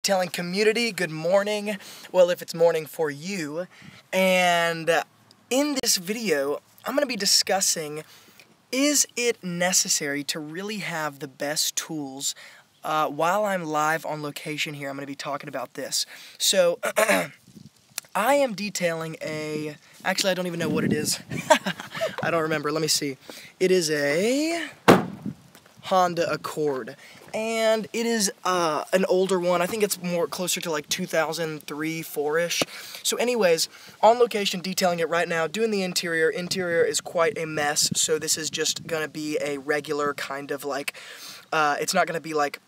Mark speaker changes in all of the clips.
Speaker 1: Telling community, good morning. Well, if it's morning for you. And in this video, I'm going to be discussing, is it necessary to really have the best tools while I'm live on location here? I'm going to be talking about this. So, I am detailing actually I don't even know what it is. I don't remember, let me see. It is a Honda Accord. And it is an older one. I think it's more closer to like 2003, 4-ish. So anyways, on location, detailing it right now, doing the interior. Interior is quite a mess, so this is just going to be a regular kind of like, it's not going to be like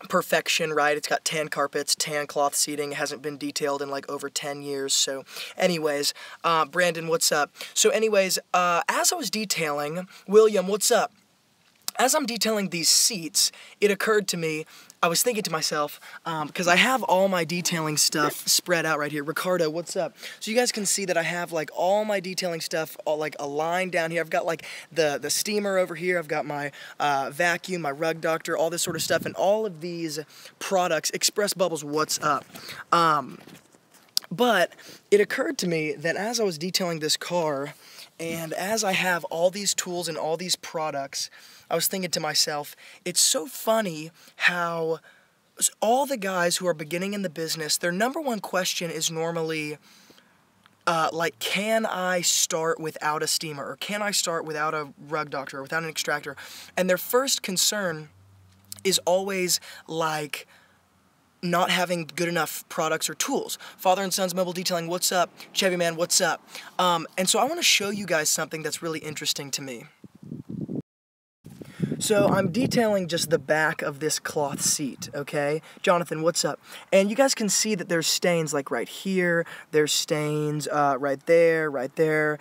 Speaker 1: perfection, right? It's got tan carpets, tan cloth seating. It hasn't been detailed in like over 10 years. So anyways, Brandon, what's up? So anyways, as I was detailing, William, what's up? As I'm detailing these seats, it occurred to me, I was thinking to myself, because I have all my detailing stuff spread out right here. Ricardo, what's up? So you guys can see that I have like all my detailing stuff all like aligned down here. I've got like the steamer over here. I've got my vacuum, my rug doctor, all this sort of stuff. And all of these products, Express Bubbles, what's up? But it occurred to me that as I was detailing this car, and as I have all these tools and all these products, I was thinking to myself, it's so funny how all the guys who are beginning in the business, their number one question is normally, like, can I start without a steamer? Or can I start without a rug doctor or without an extractor? And their first concern is always, like, not having good enough products or tools. Father and Sons Mobile Detailing, what's up? Chevy Man, what's up? And so I want to show you guys something that's really interesting to me. So I'm detailing just the back of this cloth seat, okay? Jonathan, what's up? And you guys can see that there's stains like right here, there's stains right there,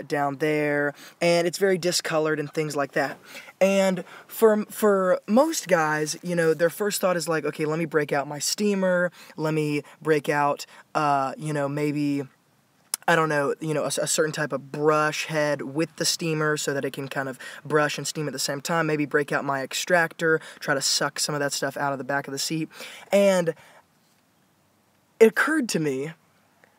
Speaker 1: down there, and it's very discolored and things like that. And for most guys, you know, their first thought is like, okay, let me break out my steamer, let me break out, you know, maybe, I don't know, you know, a certain type of brush head with the steamer so that it can kind of brush and steam at the same time. Maybe break out my extractor, try to suck some of that stuff out of the back of the seat. And it occurred to me,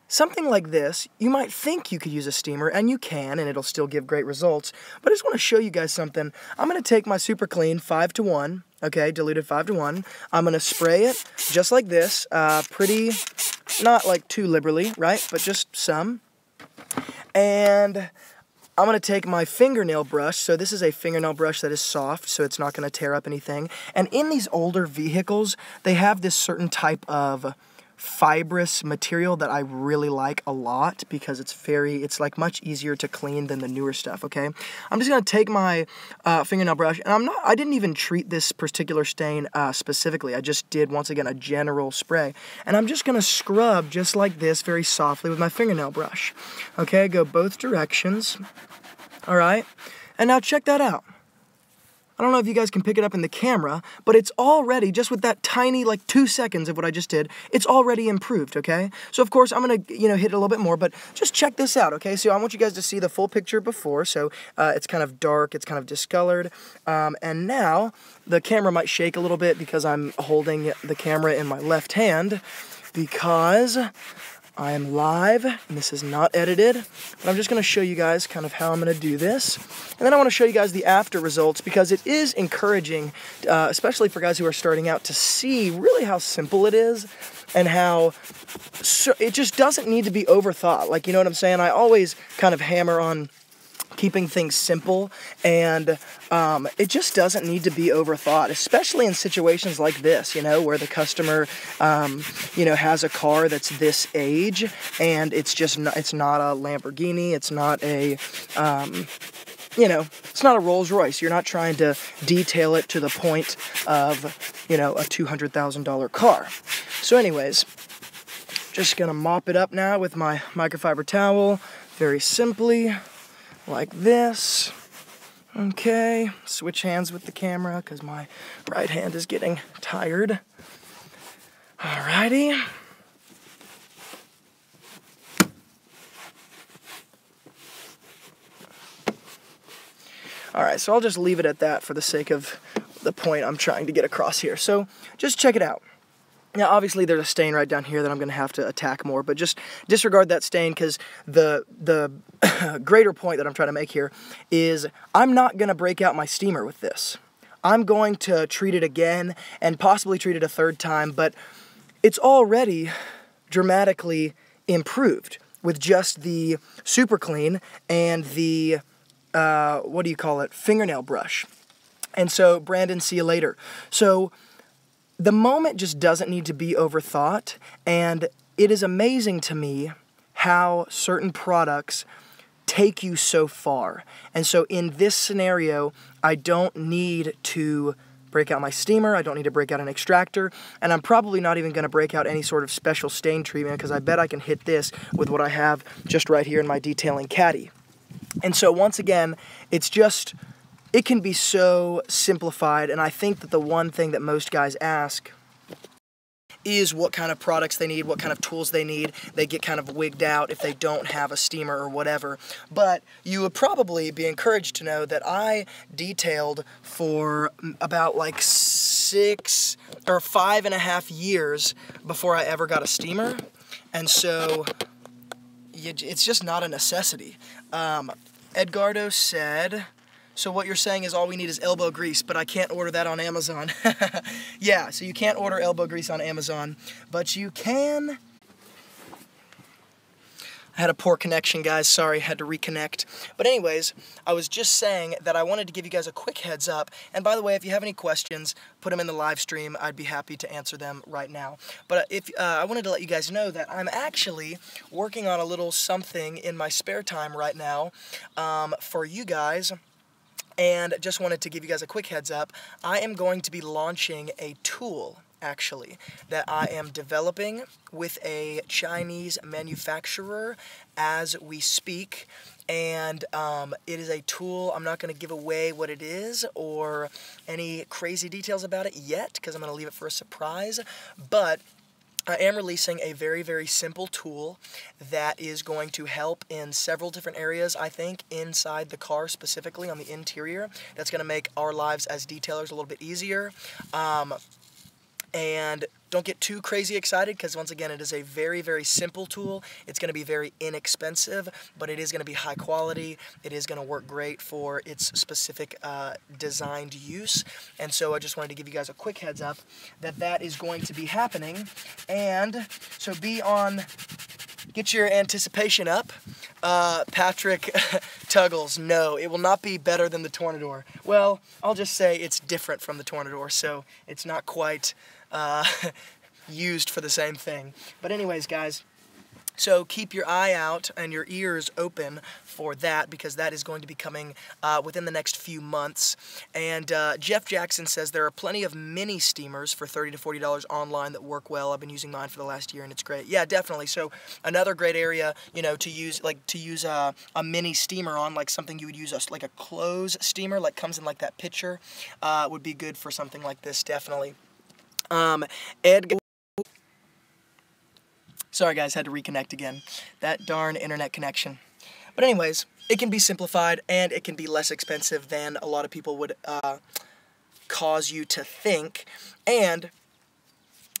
Speaker 1: something like this, you might think you could use a steamer, and you can, and it'll still give great results. But I just want to show you guys something. I'm going to take my Super Clean 5-to-1, okay, diluted 5-to-1. I'm going to spray it just like this, pretty, not like too liberally, right, but just some. And I'm going to take my fingernail brush. So this is a fingernail brush that is soft, so it's not going to tear up anything. And in these older vehicles, they have this certain type of fibrous material that I really like a lot because it's like much easier to clean than the newer stuff, okay? I'm just going to take my fingernail brush, and I didn't even treat this particular stain specifically. I just did, once again, a general spray. And I'm just going to scrub just like this very softly with my fingernail brush. Okay, go both directions. All right? And now check that out. I don't know if you guys can pick it up in the camera, but it's already, just with that tiny, like 2 seconds of what I just did, it's already improved, okay? So, of course, I'm going to, you know, hit it a little bit more, but just check this out, okay? So I want you guys to see the full picture before, so it's kind of dark, it's kind of discolored, and now the camera might shake a little bit because I'm holding the camera in my left hand because I am live, and this is not edited, but I'm just going to show you guys kind of how I'm going to do this. And then I want to show you guys the after results because it is encouraging, especially for guys who are starting out, to see really how simple it is and how it just doesn't need to be overthought. Like, you know what I'm saying? I always kind of hammer on keeping things simple, and it just doesn't need to be overthought, especially in situations like this, you know, where the customer, you know, has a car that's this age, and it's not a Lamborghini, it's not a, you know, it's not a Rolls Royce. You're not trying to detail it to the point of, you know, a $200,000 car. So anyways, just gonna mop it up now with my microfiber towel, very simply, like this. Okay, switch hands with the camera because my right hand is getting tired. Alrighty. Alright, so I'll just leave it at that for the sake of the point I'm trying to get across here. So, just check it out. Now, obviously, there's a stain right down here that I'm going to have to attack more, but just disregard that stain, because the greater point that I'm trying to make here is I'm not going to break out my steamer with this. I'm going to treat it again and possibly treat it a third time, but it's already dramatically improved with just the super clean and the, fingernail brush. And so, Brandon, see you later. So, the moment just doesn't need to be overthought, and it is amazing to me how certain products take you so far. And so in this scenario, I don't need to break out my steamer, I don't need to break out an extractor, and I'm probably not even going to break out any sort of special stain treatment, because I bet I can hit this with what I have just right here in my detailing caddy. And so once again, it can be so simplified, and I think that the one thing that most guys ask is what kind of products they need, what kind of tools they need. They get kind of wigged out if they don't have a steamer or whatever. But you would probably be encouraged to know that I detailed for about like 6 or 5.5 years before I ever got a steamer, and so it's just not a necessity. Edgardo said, so what you're saying is all we need is elbow grease, but I can't order that on Amazon. Yeah, so you can't order elbow grease on Amazon, but you can. I had a poor connection, guys. Sorry, had to reconnect. But anyways, I was just saying that I wanted to give you guys a quick heads up. And by the way, if you have any questions, put them in the live stream. I'd be happy to answer them right now. But if I wanted to let you guys know that I'm actually working on a little something in my spare time right now for you guys. And just wanted to give you guys a quick heads up. I am going to be launching a tool, actually, that I am developing with a Chinese manufacturer as we speak. And it is a tool. I'm not going to give away what it is or any crazy details about it yet, because I'm going to leave it for a surprise. But I am releasing a very, very simple tool that is going to help in several different areas, I think, inside the car, specifically on the interior. That's going to make our lives as detailers a little bit easier. And don't get too crazy excited, because once again, it is a very, very simple tool. It's going to be very inexpensive, but it is going to be high quality. It is going to work great for its specific designed use. And so I just wanted to give you guys a quick heads up that that is going to be happening. And so get your anticipation up. Patrick Tuggles, no, it will not be better than the Tornador. Well, I'll just say it's different from the Tornador, so it's not quite used for the same thing. But anyways, guys, so keep your eye out and your ears open for that, because that is going to be coming within the next few months. And Jeff Jackson says there are plenty of mini steamers for $30 to $40 online that work well. I've been using mine for the last year, and it's great. Yeah, definitely. So another great area, you know, to use a mini steamer on, like something you would use like a clothes steamer, like comes in like that pitcher, would be good for something like this, definitely. Sorry guys, had to reconnect again. That darn internet connection. But anyways, it can be simplified, and it can be less expensive than a lot of people would cause you to think. And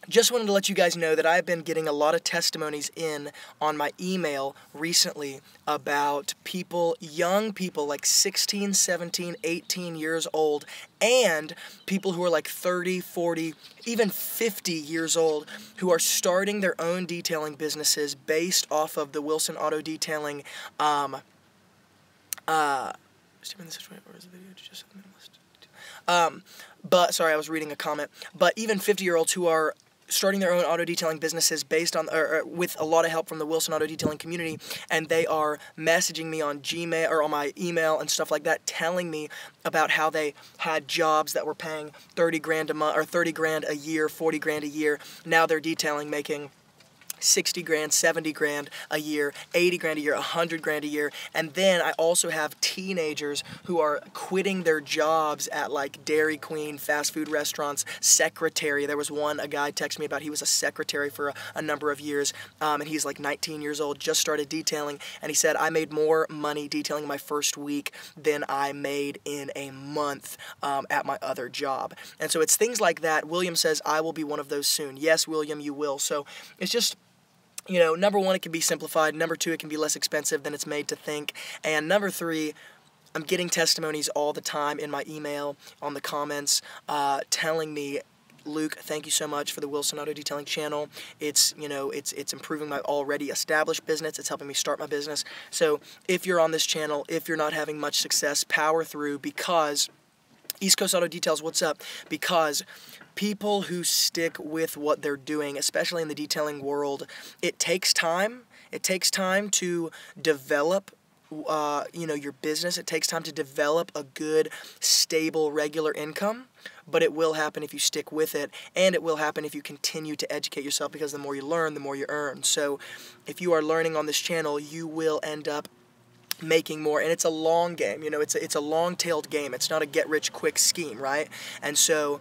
Speaker 1: just wanted to let you guys know that I've been getting a lot of testimonies in on my email recently about people, young people like 16, 17, 18 years old, and people who are like 30, 40, even 50 years old, who are starting their own detailing businesses based off of the Wilson Auto Detailing but sorry, I was reading a comment. But even 50-year-olds who are starting their own auto detailing businesses based on with a lot of help from the Wilson Auto Detailing community, and they are messaging me on Gmail or on my email and stuff like that, telling me about how they had jobs that were paying 30 grand a month or 30 grand a year, 40 grand a year. Now they're detailing, making 60 grand, 70 grand a year, 80 grand a year, 100 grand a year. And then I also have teenagers who are quitting their jobs at like Dairy Queen, fast food restaurants, secretary. There was a guy texted me about, he was a secretary for a number of years, and he's like 19 years old, just started detailing, and he said, I made more money detailing my first week than I made in a month at my other job. And so it's things like that. William says, I will be one of those soon. Yes, William, you will. So it's just, you know, number one, it can be simplified. Number two, it can be less expensive than it's made to think. And number three, I'm getting testimonies all the time in my email, on the comments, telling me, Luke, thank you so much for the Wilson Auto Detailing channel. It's, you know, it's improving my already established business. It's helping me start my business. So if you're on this channel, if you're not having much success, power through, because East Coast Auto Details, what's up? Because people who stick with what they're doing, especially in the detailing world, it takes time. It takes time to develop you know, your business. It takes time to develop a good, stable, regular income, but it will happen if you stick with it, and it will happen if you continue to educate yourself, because the more you learn, the more you earn. So if you are learning on this channel, you will end up making more, and it's a long game. You know, it's a long-tailed game. It's not a get-rich-quick scheme, right? And so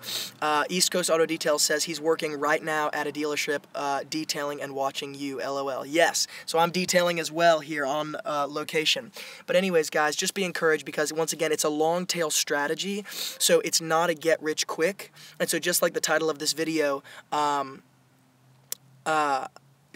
Speaker 1: East Coast Auto Detail says he's working right now at a dealership detailing and watching you, LOL. Yes, so I'm detailing as well here on location. But anyways, guys, just be encouraged, because once again, it's a long-tail strategy, so it's not a get-rich-quick. And so just like the title of this video,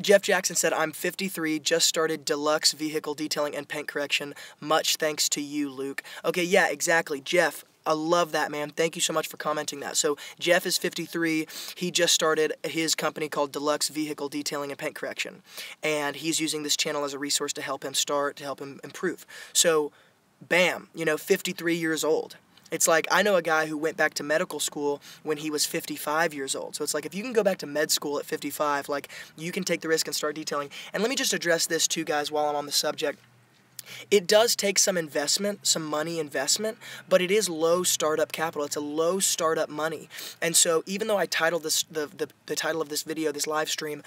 Speaker 1: Jeff Jackson said, I'm 53, just started deluxe vehicle detailing and paint correction. Much thanks to you, Luke. Okay, yeah, exactly. Jeff, I love that, man. Thank you so much for commenting that. So Jeff is 53. He just started his company called Deluxe Vehicle Detailing and Paint Correction. And he's using this channel as a resource to help him start, to help him improve. So, bam, you know, 53 years old. It's like, I know a guy who went back to medical school when he was 55 years old. So it's like, if you can go back to med school at 55, like, you can take the risk and start detailing. And let me just address this too, guys, while I'm on the subject. It does take some investment, some money investment, but it is low startup capital. It's a low startup money. And so even though I titled this, the title of this video, this live stream,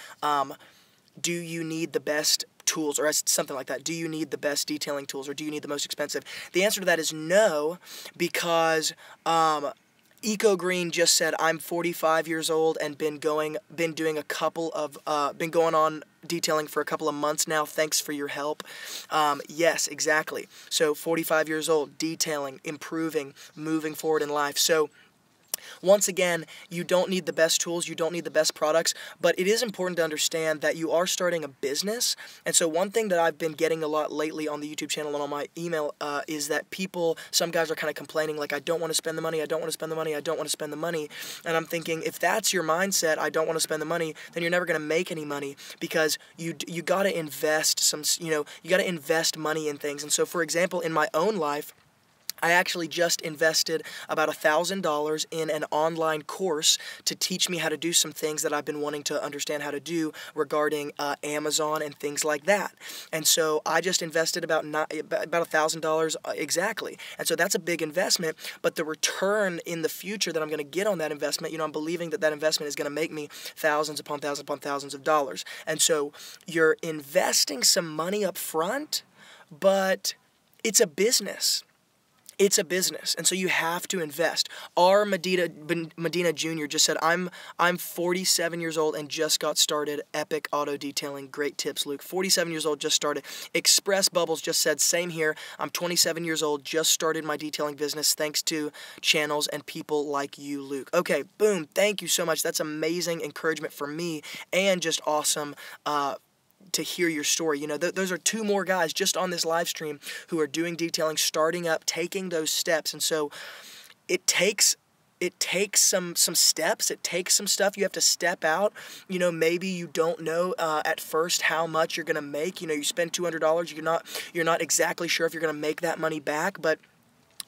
Speaker 1: do you need the best tools, or something like that? Do you need the best detailing tools, or do you need the most expensive? The answer to that is no, because Eco Green just said, I'm 45 years old and been going on detailing for a couple of months now. Thanks for your help. Yes, exactly. So 45 years old, detailing, improving, moving forward in life. So once again, you don't need the best tools, you don't need the best products, but it is important to understand that you are starting a business. And so one thing that I've been getting a lot lately on the YouTube channel and on my email is that some guys are kind of complaining, like, I don't want to spend the money, I don't want to spend the money, I don't want to spend the money. And I'm thinking, if that's your mindset, I don't want to spend the money, then you're never going to make any money, because you got to invest you got to invest money in things. And so, for example, in my own life, I actually just invested about $1,000 in an online course to teach me how to do some things that I've been wanting to understand how to do regarding Amazon and things like that. And so I just invested about $1,000 exactly. And so that's a big investment, but the return in the future that I'm going to get on that investment, I'm believing that that investment is going to make me thousands upon thousands upon thousands of dollars. And so you're investing some money up front, but it's a business. It's a business, and so you have to invest. R. Medina Jr. just said, I'm 47 years old and just got started. Epic auto detailing. Great tips, Luke. 47 years old, just started. Express Bubbles just said, same here. I'm 27 years old, just started my detailing business thanks to channels and people like you, Luke. Okay, boom. Thank you so much. That's amazing encouragement for me, and just awesome to hear your story. Those are two more guys just on this live stream who are doing detailing, starting up, taking those steps. And so it takes some steps. It takes some stuff. You have to step out. Maybe you don't know at first how much you're going to make. You spend $200. You're not exactly sure if you're going to make that money back. But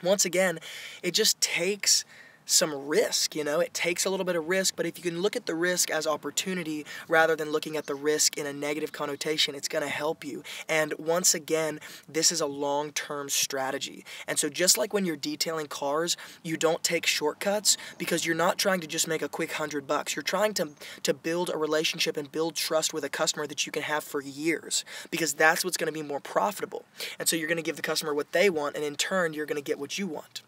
Speaker 1: once again, it just takes some risk, you know? It takes a little bit of risk, but if you can look at the risk as opportunity rather than looking at the risk in a negative connotation, it's going to help you. And once again, this is a long-term strategy. And so just like when you're detailing cars, you don't take shortcuts because you're not trying to just make a quick $100. You're trying to build a relationship and build trust with a customer that you can have for years, because that's what's going to be more profitable. And so you're going to give the customer what they want, and in turn, you're going to get what you want.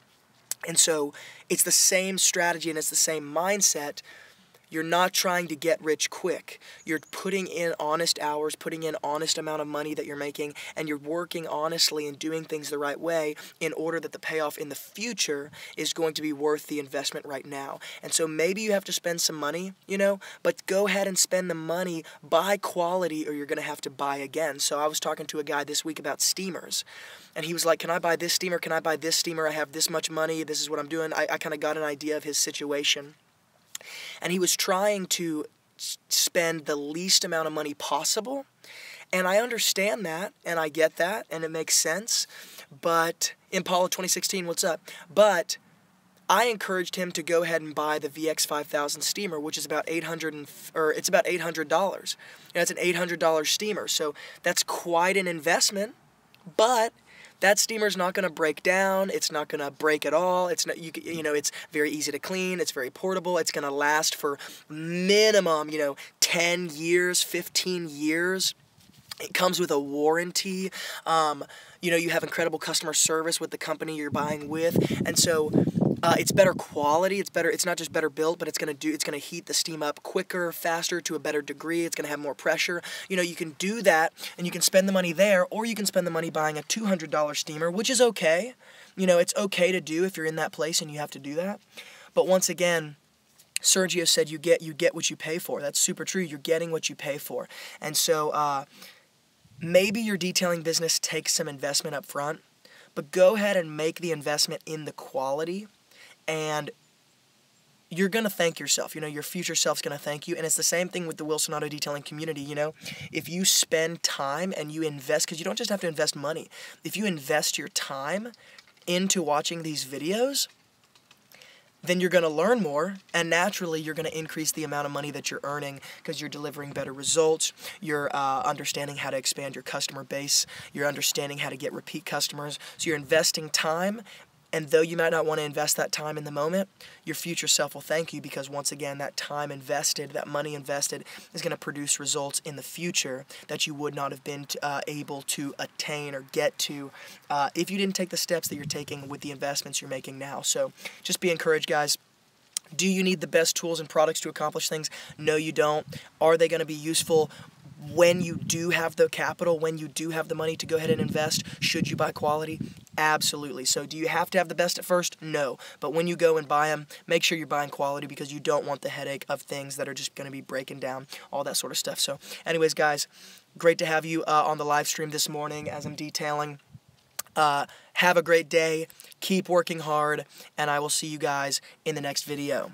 Speaker 1: And so it's the same strategy and it's the same mindset. You're not trying to get rich quick. You're putting in honest hours, putting in honest amount of money that you're making, and you're working honestly and doing things the right way in order that the payoff in the future is going to be worth the investment right now. And so maybe you have to spend some money, you know, but go ahead and spend the money, buy quality, or you're going to have to buy again. So I was talking to a guy this week about steamers, and he was like, can I buy this steamer? Can I buy this steamer? I have this much money. This is what I'm doing. I kind of got an idea of his situation. And he was trying to spend the least amount of money possible. And I understand that, and I get that, and it makes sense. But Impala 2016, what's up? But I encouraged him to go ahead and buy the VX5000 steamer, which is about $800. And it's an $800 steamer, so that's quite an investment. But that steamer's not going to break down. It's not going to break at all. It's not, you know, it's very easy to clean. It's very portable. It's going to last for minimum, 10 years, 15 years. It comes with a warranty. You have incredible customer service with the company you're buying with, and so it's better quality. It's better. It's not just better built, but it's going to heat the steam up quicker, faster, to a better degree. It's going to have more pressure. You can do that, and you can spend the money there, or you can spend the money buying a $200 steamer, which is okay. It's okay to do if you're in that place and you have to do that. But once again, Sergio said you get what you pay for. That's super true. You're getting what you pay for, and so maybe your detailing business takes some investment up front, but go ahead and make the investment in the quality, and you're going to thank yourself. Your future self's going to thank you. And it's the same thing with the Wilson Auto Detailing community. If you spend time and you invest, because you don't just have to invest money. If you invest your time into watching these videos, then you're going to learn more, and naturally you're going to increase the amount of money that you're earning because you're delivering better results, you're understanding how to expand your customer base, you're understanding how to get repeat customers, so you're investing time. And though you might not want to invest that time in the moment, your future self will thank you, because once again, that time invested, that money invested, is going to produce results in the future that you would not have been able to attain or get to if you didn't take the steps that you're taking with the investments you're making now. So just be encouraged, guys. Do you need the best tools and products to accomplish things? No, you don't. Are they going to be useful when you do have the capital, when you do have the money to go ahead and invest? Should you buy quality? Absolutely. So do you have to have the best at first? No. But when you go and buy them, make sure you're buying quality, because you don't want the headache of things that are just going to be breaking down, all that sort of stuff. So anyways, guys, great to have you on the live stream this morning as I'm detailing. Have a great day. Keep working hard, and I will see you guys in the next video.